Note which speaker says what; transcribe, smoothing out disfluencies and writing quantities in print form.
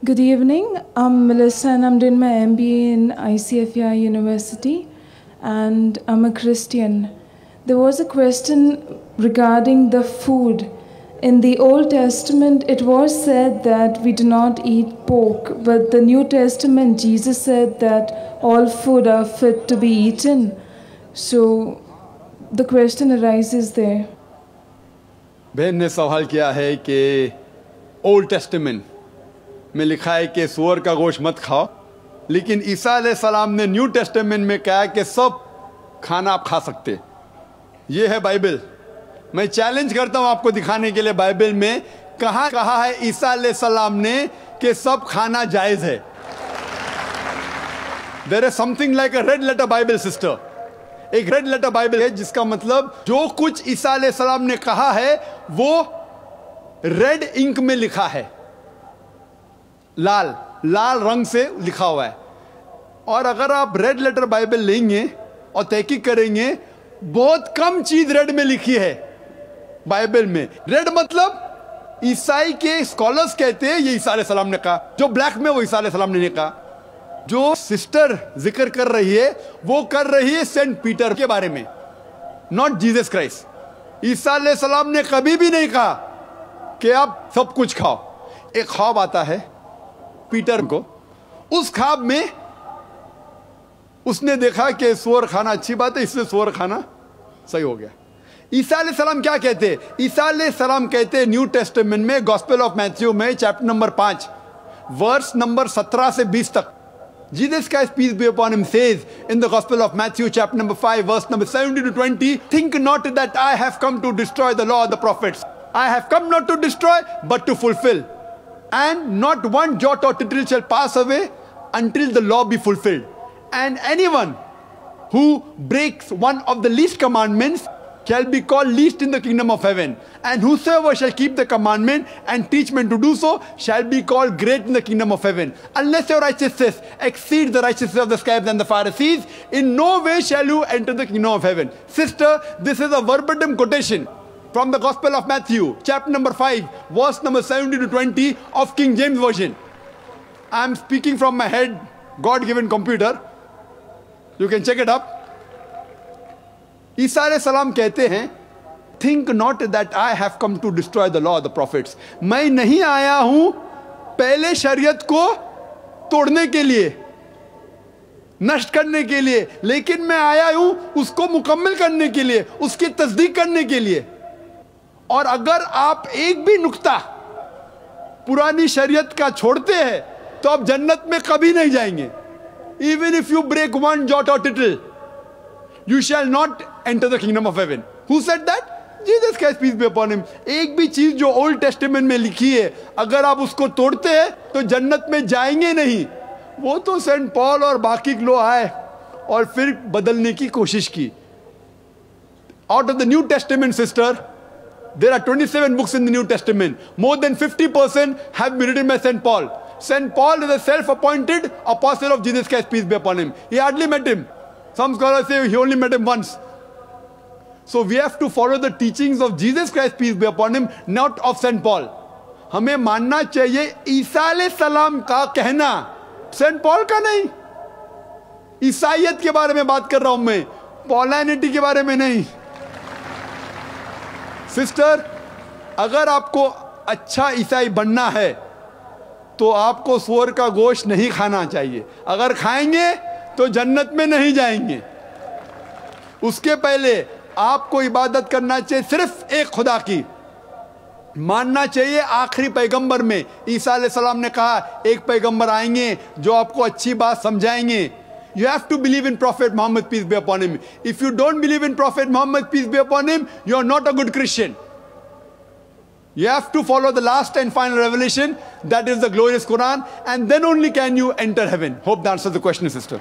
Speaker 1: Good evening. I'm Melissa and I'm doing my MBA in ICFEI University and I'm a Christian. There was a question regarding the food. In the Old Testament, it was said that we do not eat pork, but the New Testament, Jesus said that all food are fit to be eaten. So the question arises there.
Speaker 2: बहन ने सवाल किया है कि old testament में लिखा है कि सूअर का गोश्त मत खाओ, लेकिन ईसा अलैहिस्सलाम ने न्यू टेस्टामेंट में कहा कि सब खाना आप खा सकते। ये है बाइबल। मैं चैलेंज करता हूं आपको दिखाने के लिए बाइबल में कहां कहा है ईसा अलैहिस्सलाम ने कि सब खाना जायज है। There is something like a red letter Bible sister. एक रेड लेटर बाइबल है जिसका मतलब जो कुछ ईसा अलैहिस्सलाम ने कहा है वो रेड इंक में लिखा है, लाल लाल रंग से लिखा हुआ है। और अगर आप रेड लेटर बाइबल लेंगे और तहकीक करेंगे, बहुत कम चीज रेड में लिखी है बाइबल में। रेड मतलब ईसाई के स्कॉलर्स कहते हैं ये ईसा अलैहिस्सलाम ने कहा, जो ब्लैक में वो ईसा अलैहिस्सलाम ने नहीं कहा। जो सिस्टर जिक्र कर रही है वो कर रही है सेंट पीटर के बारे में, नॉट जीसस क्राइस्ट। ईसा अलैहिस्सलाम ने कभी भी नहीं कहा कि आप सब कुछ खाओ। एक ख्वाब आता है पीटर को, उस ख्वाब में उसने देखा कि सूअर खाना अच्छी बात है, इसलिए सूअर खाना सही हो गया। ईसा अलैहिस्सलाम क्या कहते हैं? ईसा अलैहिस्सलाम कहते हैं न्यू टेस्टामेंट में गॉस्पेल ऑफ मैथ्यू में चैप्टर नंबर 5 वर्स नंबर 17 से 20 तक, Jesus Christ, peace be upon him, says in the Gospel of Matthew, chapter number 5, verse number 17 to 20, think not that I have come to destroy the law of the prophets. I have come not to destroy, but to fulfill. And not one jot or tittle shall pass away until the law be fulfilled. And anyone who breaks one of the least commandments shall be called least in the kingdom of heaven. And whosoever shall keep the commandment and teach men to do so shall be called great in the kingdom of heaven. Unless your righteousness exceeds the righteousness of the scribes and the Pharisees, in no way shall you enter the kingdom of heaven. Sister, this is a verbatim quotation from the Gospel of Matthew, chapter number 5, verse number 17 to 20 of King James Version. I am speaking from my head, God-given computer. You can check it up. ईसा अलैहिस्सलाम कहते हैं, think not that I have come to destroy the law of the prophets. मैं नहीं आया हूं पहले शरीयत को तोड़ने के लिए, नष्ट करने के लिए, लेकिन मैं आया हूं उसको मुकम्मल करने के लिए, उसकी तस्दीक करने के लिए। और अगर आप एक भी नुक्ता पुरानी शरीयत का छोड़ते हैं तो आप जन्नत में कभी नहीं जाएंगे। Even if you break one jot और tittle, you shall not enter the kingdom of heaven. Who said that? Jesus Christ, peace be upon him. एक भी चीज जो ओल्ड टेस्टामेंट में लिखी है अगर आप उसको तोड़ते हैं तो जन्नत में जाएंगे नहीं। वो तो सेंट पॉल और बाकी लोग आए और फिर बदलने की कोशिश की। Out of the New Testament, sister, there are 27 books in the New Testament. More than 50% have been written by Saint Paul. Saint Paul is a self-appointed apostle of Jesus Christ, peace be upon him. He hardly met him. Some scholars say he only met him once. So we have to follow the teachings of Jesus Christ, peace be upon him, not of Saint Paul. हमें मानना चाहिए ईसा अलैहिस्सलाम का कहना, Saint Paul का नहीं। ईसाइयत के बारे में बात कर रहा हूं मैं, पॉलिनिटी के बारे में नहीं। सिस्टर, अगर आपको अच्छा ईसाई बनना है तो आपको सूअर का गोश्त नहीं खाना चाहिए। अगर खाएंगे तो जन्नत में नहीं जाएंगे। उसके पहले आपको इबादत करना चाहिए सिर्फ एक खुदा की, मानना चाहिए आखिरी पैगंबर में। ईसा अलैहिस्सलाम ने कहा एक पैगंबर आएंगे जो आपको अच्छी बात समझाएंगे। You have to believe in Prophet Muhammad, peace be upon him. If you don't believe in Prophet Muhammad, peace be upon him, you are not a good Christian. You have to follow the last and final revelation, that is the glorious Quran, and then only can you enter heaven. Hope that answers the question, sister.